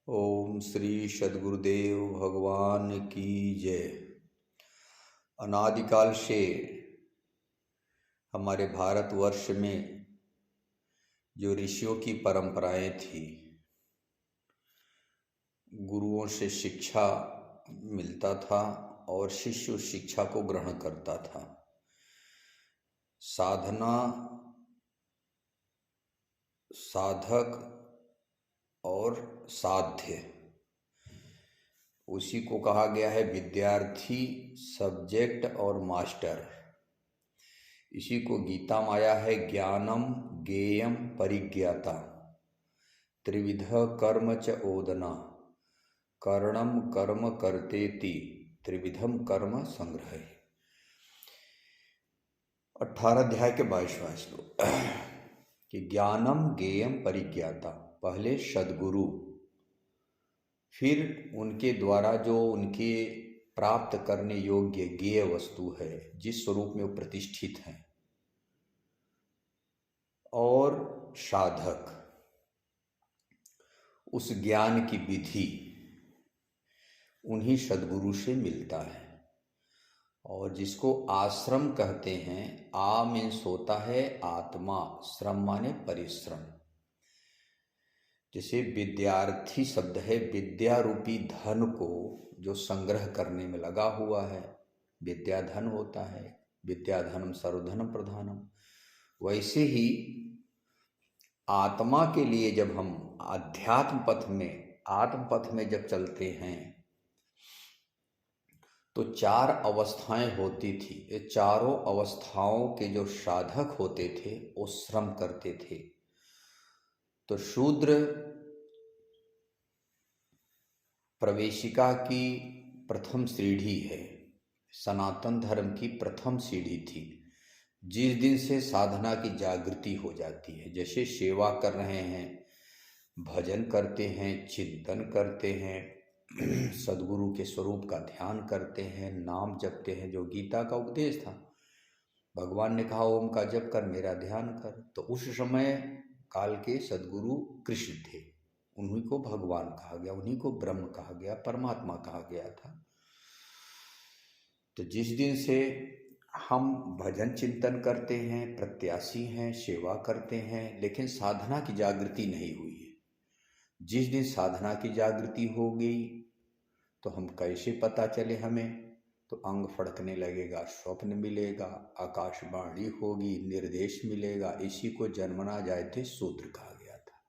ओम श्री सद्गुरुदेव भगवान की जय। अनादिकाल से हमारे भारतवर्ष में जो ऋषियों की परंपराएं थी, गुरुओं से शिक्षा मिलता था और शिष्य उस शिक्षा को ग्रहण करता था। साधना, साधक और साध्य, उसी को कहा गया है विद्यार्थी, सब्जेक्ट और मास्टर। इसी को गीता में आया है ज्ञानम ज्ञेयम परिज्ञाता त्रिविध कर्म च ओदना कर्णम कर्म कर्तेति त्रिविधम कर्म संग्रह। 18 अध्याय के 22वां श्लोक कि ज्ञानम ज्ञेयम परिज्ञाता, पहले सद्गुरु, फिर उनके द्वारा जो उनके प्राप्त करने योग्य ज्ञेय वस्तु है, जिस स्वरूप में वो प्रतिष्ठित हैं, और साधक, उस ज्ञान की विधि उन्हीं सद्गुरु से मिलता है। और जिसको आश्रम कहते हैं, आ मीन्स होता है आत्मा, श्रम माने परिश्रम। जैसे विद्यार्थी शब्द है विद्या रूपी धन को जो संग्रह करने में लगा हुआ है, विद्या धन होता है, विद्या धनम सर्वधनम प्रधानम। वैसे ही आत्मा के लिए जब हम आध्यात्म पथ में, आत्म पथ में जब चलते हैं, तो 4 अवस्थाएं होती थी। ये चारों अवस्थाओं के जो साधक होते थे वो श्रम करते थे। तो शूद्र प्रवेशिका की प्रथम सीढ़ी है, सनातन धर्म की प्रथम सीढ़ी थी। जिस दिन से साधना की जागृति हो जाती है, जैसे सेवा कर रहे हैं, भजन करते हैं, चिंतन करते हैं, सद्गुरु के स्वरूप का ध्यान करते हैं, नाम जपते हैं, जो गीता का उपदेश था, भगवान ने कहा ओम का जप कर, मेरा ध्यान कर। तो उस समय काल के सद्गुरु कृष्ण थे, उन्हीं को भगवान कहा गया, उन्हीं को ब्रह्म कहा गया, परमात्मा कहा गया था। तो जिस दिन से हम भजन चिंतन करते हैं, प्रत्याशी हैं, सेवा करते हैं, लेकिन साधना की जागृति नहीं हुई है। जिस दिन साधना की जागृति हो गई तो हम कैसे पता चले हमें? तो अंग फड़कने लगेगा, स्वप्न मिलेगा, आकाशवाणी होगी, निर्देश मिलेगा। इसी को जन्मना जायते शूद्र कहा गया था।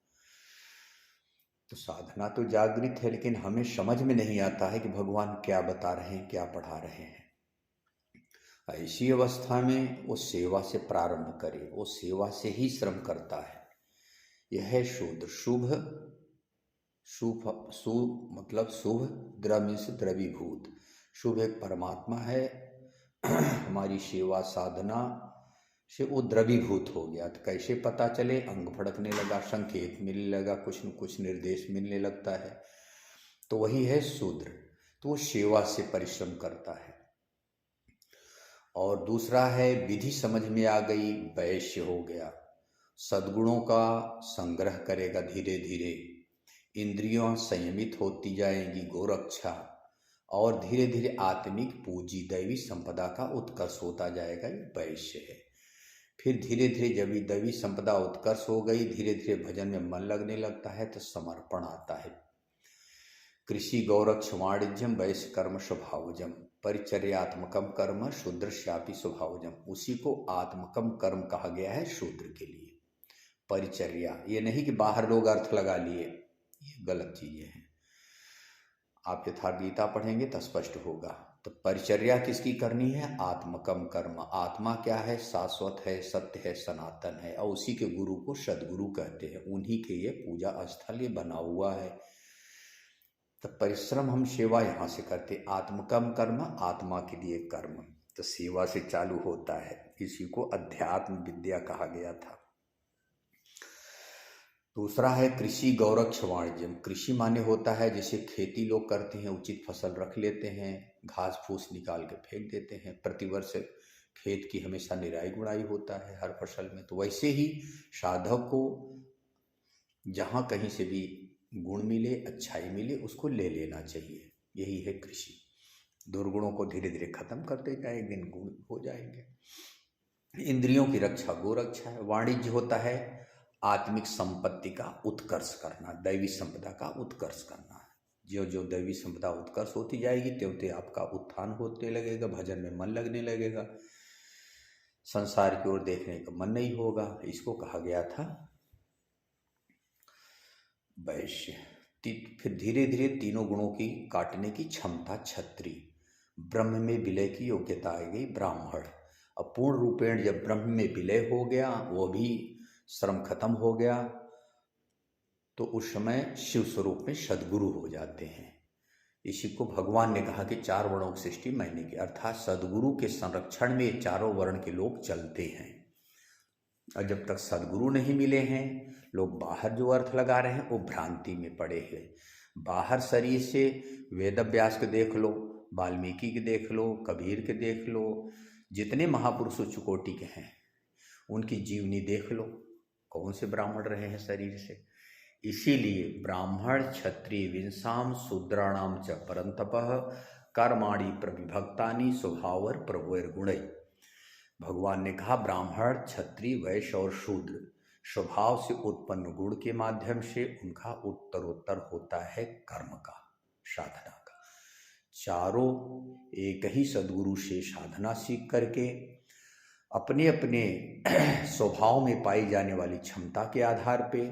तो साधना तो जागृत है, लेकिन हमें समझ में नहीं आता है कि भगवान क्या बता रहे हैं, क्या पढ़ा रहे हैं। ऐसी अवस्था में वो सेवा से प्रारंभ करे, वो सेवा से ही श्रम करता है। यह है शूद्र। शुभ, शुभ शुभ मतलब शुभ, द्रव्य से द्रवीभूत। शुभ एक परमात्मा है, हमारी सेवा साधना से वो द्रवीभूत हो गया। तो कैसे पता चले? अंग फड़कने लगा, संकेत मिलने लगा, कुछ न कुछ निर्देश मिलने लगता है, तो वही है शूद्र। तो वो सेवा से परिश्रम करता है। और दूसरा है विधि समझ में आ गई, वैश्य हो गया, सद्गुणों का संग्रह करेगा धीरे धीरे, इंद्रियों संयमित होती जाएंगी, गोरक्षा, और धीरे धीरे आत्मिक पूंजी दैवी संपदा का उत्कर्ष होता जाएगा, ये वैश्य है। फिर धीरे धीरे जब ये दैवी संपदा उत्कर्ष हो गई, धीरे धीरे भजन में मन लगने लगता है, तो समर्पण आता है। कृषि गौरक्ष वाणिज्यम वैश्य कर्म स्वभावजम परिचर्यात्मकम कर्म शूद्रस्यापि स्वभावजम। उसी को आत्मकम कर्म कहा गया है शूद्र के लिए। परिचर्या, ये नहीं कि बाहर लोग अर्थ लगा लिए, ये गलत चीजें हैं। आप यथार्थ गीता पढ़ेंगे तो स्पष्ट होगा। तो परिचर्या किसकी करनी है? आत्मकम कर्म। आत्मा क्या है? शाश्वत है, सत्य है, सनातन है, और उसी के गुरु को सद्गुरु कहते हैं। उन्हीं के ये पूजा स्थल ये बना हुआ है। तो परिश्रम हम सेवा यहाँ से करते, आत्मकम कर्म, आत्मा के लिए कर्म। तो सेवा से चालू होता है। इसी को अध्यात्म विद्या कहा गया था। दूसरा है कृषि गौरक्ष वाणिज्यम। कृषि माने होता है जैसे खेती लोग करते हैं, उचित फसल रख लेते हैं, घास फूस निकाल के फेंक देते हैं, प्रतिवर्ष खेत की हमेशा निराई गुड़ाई होता है हर फसल में। तो वैसे ही साधक को जहाँ कहीं से भी गुण मिले, अच्छाई मिले, उसको ले लेना चाहिए। यही है कृषि। दुर्गुणों को धीरे धीरे खत्म करते जाए, एक दिन गुण हो जाएंगे। इंद्रियों की रक्षा गोरक्षा है। वाणिज्य होता है आत्मिक संपत्ति का उत्कर्ष करना, दैवी संपदा का उत्कर्ष करना। जो जो दैवी संपदा उत्कर्ष होती जाएगी त्यों त्यों आपका उत्थान होते लगेगा, भजन में मन लगने लगेगा, संसार की ओर देखने का मन नहीं होगा। इसको कहा गया था वैश्य। फिर धीरे धीरे तीनों गुणों की काटने की क्षमता क्षत्रिय, ब्रह्म में विलय की योग्यता आ गई ब्राह्मण। अब पूर्ण रूपेण जब ब्रह्म में विलय हो गया, वो भी श्रम खत्म हो गया, तो उस समय शिव स्वरूप में सद्गुरु हो जाते हैं। इसी को भगवान ने कहा कि 4 वर्णों की सृष्टि मैंने की, अर्थात सद्गुरु के संरक्षण में 4 वर्ण के लोग चलते हैं। और जब तक सद्गुरु नहीं मिले हैं, लोग बाहर जो अर्थ लगा रहे हैं वो भ्रांति में पड़े हैं। बाहर शरीर से वेद व्यास के देख लो, वाल्मीकि के देख लो, कबीर के देख लो, जितने महापुरुष उच्च कोटि के हैं उनकी जीवनी देख लो, कौन से ब्राह्मण रहे हैं शरीर से। इसीलिए ब्राह्मण क्षत्रिय विंसाम शूद्राणाम च परंतपः कर्माणि प्रविभक्तानि स्वभावर प्रभुर्गुणै। भगवान ने कहा ब्राह्मण क्षत्रिय वैश्य और शूद्र स्वभाव से उत्पन्न गुण के माध्यम से उनका उत्तरोत्तर होता है कर्म का, साधना का। चारों एक ही सद्गुरु से साधना सीख करके अपने अपने स्वभाव में पाई जाने वाली क्षमता के आधार पे,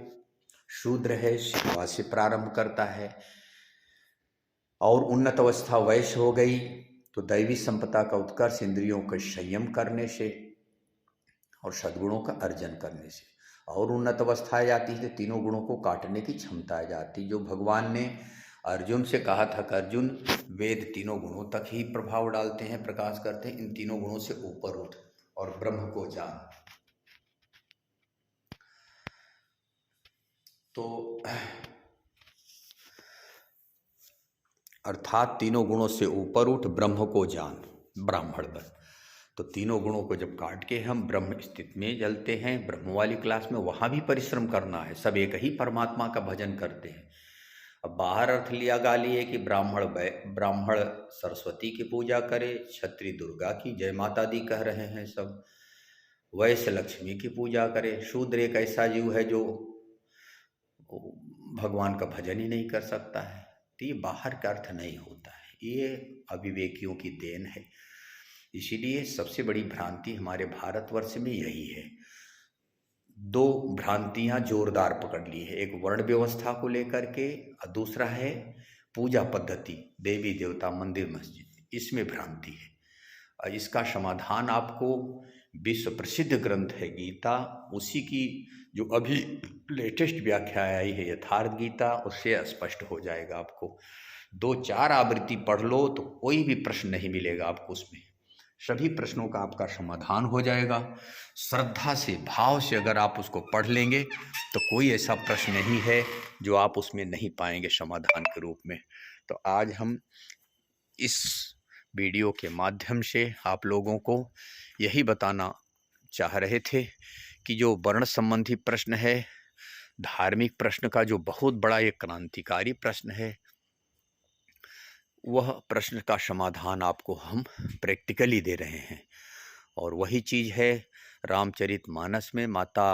शूद्र है सेवा से प्रारंभ करता है, और उन्नत अवस्था वैश्य हो गई तो दैवी संपदा का उत्कर्ष इंद्रियों का संयम करने से और सद्गुणों का अर्जन करने से, और उन्नत अवस्था आ जाती है तो तीनों गुणों को काटने की क्षमता आ जाती। जो भगवान ने अर्जुन से कहा था कि अर्जुन वेद तीनों गुणों तक ही प्रभाव डालते हैं, प्रकाश करते हैं, इन तीनों गुणों से ऊपर उठ और ब्रह्म को जान। तो अर्थात तीनों गुणों से ऊपर उठ ब्रह्म को जान, ब्राह्मण बन। तो तीनों गुणों को जब काट के हम ब्रह्म स्थिति में चलते हैं, ब्रह्म वाली क्लास में, वहाँ भी परिश्रम करना है। सब एक ही परमात्मा का भजन करते हैं। अब बाहर अर्थ लिया गा लिए कि ब्राह्मण सरस्वती की पूजा करे, क्षत्रिय दुर्गा की जय माता दी कह रहे हैं सब, वैश्य लक्ष्मी की पूजा करे, शूद्र एक ऐसा जीव है जो भगवान का भजन ही नहीं कर सकता है। तो ये बाहर का अर्थ नहीं होता है, ये अविवेकियों की देन है। इसीलिए सबसे बड़ी भ्रांति हमारे भारतवर्ष में यही है। 2 भ्रांतियां जोरदार पकड़ ली है, एक वर्ण व्यवस्था को लेकर के और दूसरा है पूजा पद्धति, देवी देवता मंदिर मस्जिद, इसमें भ्रांति है। और इसका समाधान आपको विश्व प्रसिद्ध ग्रंथ है गीता, उसी की जो अभी लेटेस्ट व्याख्या आई है यथार्थ गीता, उससे स्पष्ट हो जाएगा आपको। 2-4 आवृत्ति पढ़ लो तो कोई भी प्रश्न नहीं मिलेगा आपको, उसमें सभी प्रश्नों का आपका समाधान हो जाएगा। श्रद्धा से, भाव से अगर आप उसको पढ़ लेंगे तो कोई ऐसा प्रश्न नहीं है जो आप उसमें नहीं पाएंगे समाधान के रूप में। तो आज हम इस वीडियो के माध्यम से आप लोगों को यही बताना चाह रहे थे कि जो वर्ण संबंधी प्रश्न है, धार्मिक प्रश्न का जो बहुत बड़ा एक क्रांतिकारी प्रश्न है, वह प्रश्न का समाधान आपको हम प्रैक्टिकली दे रहे हैं। और वही चीज़ है रामचरितमानस में माता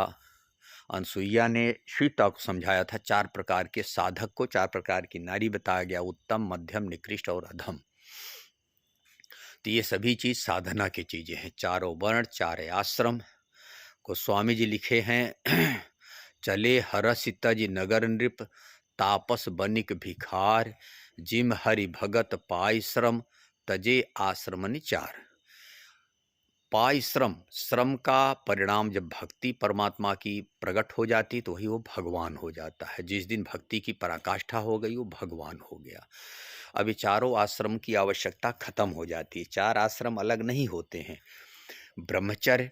अनसुईया ने सीता को समझाया था 4 प्रकार के साधक को, 4 प्रकार की नारी बताया गया, उत्तम, मध्यम, निकृष्ट और अधम। तो ये सभी चीज़ साधना की चीज़ें हैं। 4 वर्ण, 4 आश्रम को स्वामी जी लिखे हैं। चले हरसि तज नगर नृप, तापस बनिक भिखार, जिम हरि भगत पाई श्रम, तजे आश्रमनि 4। पाई श्रम, श्रम का परिणाम जब भक्ति परमात्मा की प्रकट हो जाती तो वही वो भगवान हो जाता है। जिस दिन भक्ति की पराकाष्ठा हो गई वो भगवान हो गया। अभी 4 आश्रम की आवश्यकता खत्म हो जाती है। 4 आश्रम अलग नहीं होते हैं। ब्रह्मचर्य,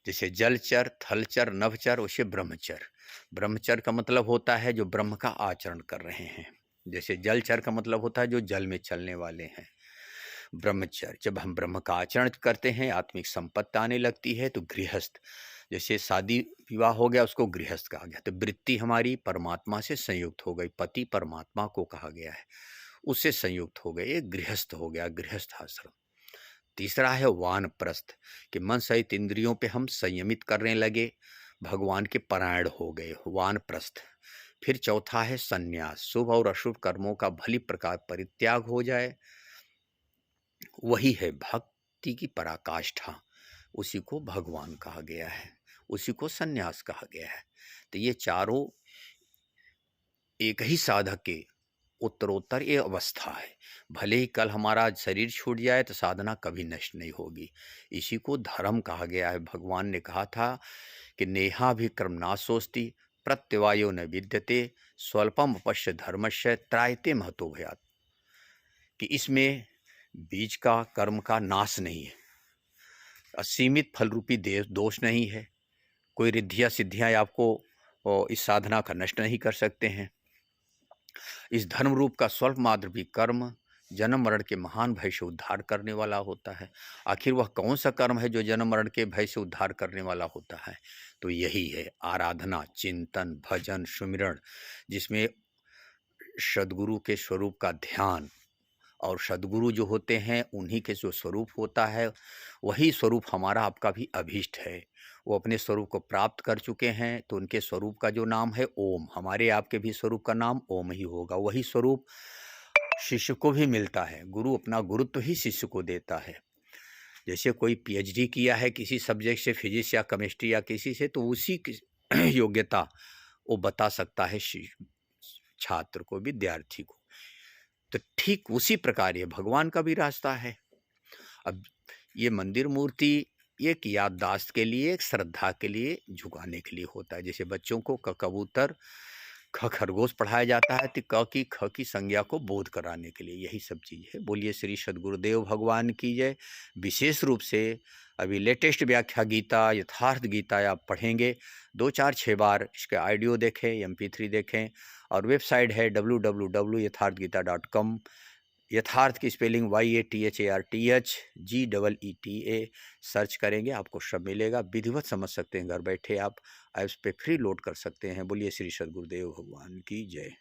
जैसे जलचर, थलचर, नभचर, वैसे ब्रह्मचर्य। ब्रह्मचर्य का मतलब होता है जो ब्रह्म का आचरण कर रहे हैं। जैसे जलचर का मतलब होता है जो जल में चलने वाले हैं। ब्रह्मचर्य, जब हम ब्रह्म का आचरण करते हैं, आत्मिक संपत्ति आने लगती है। तो गृहस्थ, जैसे शादी विवाह हो गया, उसको गृहस्थ कहा गया। तो वृत्ति हमारी परमात्मा से संयुक्त हो गई, पति परमात्मा को कहा गया है, उससे संयुक्त हो गए, ये गृहस्थ हो गया, गृहस्थ आश्रम। तीसरा है वानप्रस्थ, कि मन सहित इंद्रियों पे हम संयमित करने लगे, भगवान के परायण हो गए, वानप्रस्थ। फिर चौथा है संन्यास, शुभ और अशुभ कर्मों का भली प्रकार परित्याग हो जाए, वही है भक्ति की पराकाष्ठा, उसी को भगवान कहा गया है, उसी को संन्यास कहा गया है। तो ये चारों एक ही साधक के उत्तरोत्तर ये अवस्था है। भले ही कल हमारा शरीर छूट जाए तो साधना कभी नष्ट नहीं होगी, इसी को धर्म कहा गया है। भगवान ने कहा था कि नेहाभिक्रम नाशोस्ति प्रत्यवायो न विद्यते स्वल्पम पश्य धर्मस्य त्रायते महतो भयात्, कि इसमें बीज का कर्म का नाश नहीं है, असीमित फल रूपी दोष नहीं है, कोई रिद्धियाँ सिद्धियाँ आपको इस साधना का नष्ट नहीं कर सकते हैं। इस धर्म रूप का स्वल्प मात्र भी कर्म जन्म मरण के महान भय से उद्धार करने वाला होता है। आखिर वह कौन सा कर्म है जो जन्म मरण के भय से उद्धार करने वाला होता है? तो यही है आराधना, चिंतन, भजन, सुमिरण, जिसमें सद्गुरु के स्वरूप का ध्यान, और सद्गुरु जो होते हैं उन्हीं के जो स्वरूप होता है, वही स्वरूप हमारा आपका भी अभीष्ट है। वो अपने स्वरूप को प्राप्त कर चुके हैं, तो उनके स्वरूप का जो नाम है ओम, हमारे आपके भी स्वरूप का नाम ओम ही होगा। वही स्वरूप शिष्य को भी मिलता है, गुरु अपना गुरुत्व ही शिष्य को देता है। जैसे कोई पीएचडी किया है किसी सब्जेक्ट से, फिजिक्स या केमिस्ट्री या किसी से, तो उसी की योग्यता वो बता सकता है छात्र को, विद्यार्थी को। तो ठीक उसी प्रकार ये भगवान का भी रास्ता है। अब ये मंदिर मूर्ति एक याददाश्त के लिए, एक श्रद्धा के लिए, झुकाने के लिए होता है। जैसे बच्चों को कबूतर, खरगोश पढ़ाया जाता है, तो क की ख की संज्ञा को बोध कराने के लिए, यही सब चीज़ है। बोलिए श्री सद्गुरुदेव भगवान की जय। विशेष रूप से अभी लेटेस्ट व्याख्या गीता, यथार्थ गीता आप पढ़ेंगे 2, 4, 6 बार, इसके ऑडियो देखें, MP3 देखें, और वेबसाइट है www.yatharthgita.com। यथार्थ की स्पेलिंग YATHARTHGEETA सर्च करेंगे, आपको सब मिलेगा, विधिवत समझ सकते हैं, घर बैठे आप ऐप्स पे फ्री लोड कर सकते हैं। बोलिए श्री सद्गुरुदेव भगवान की जय।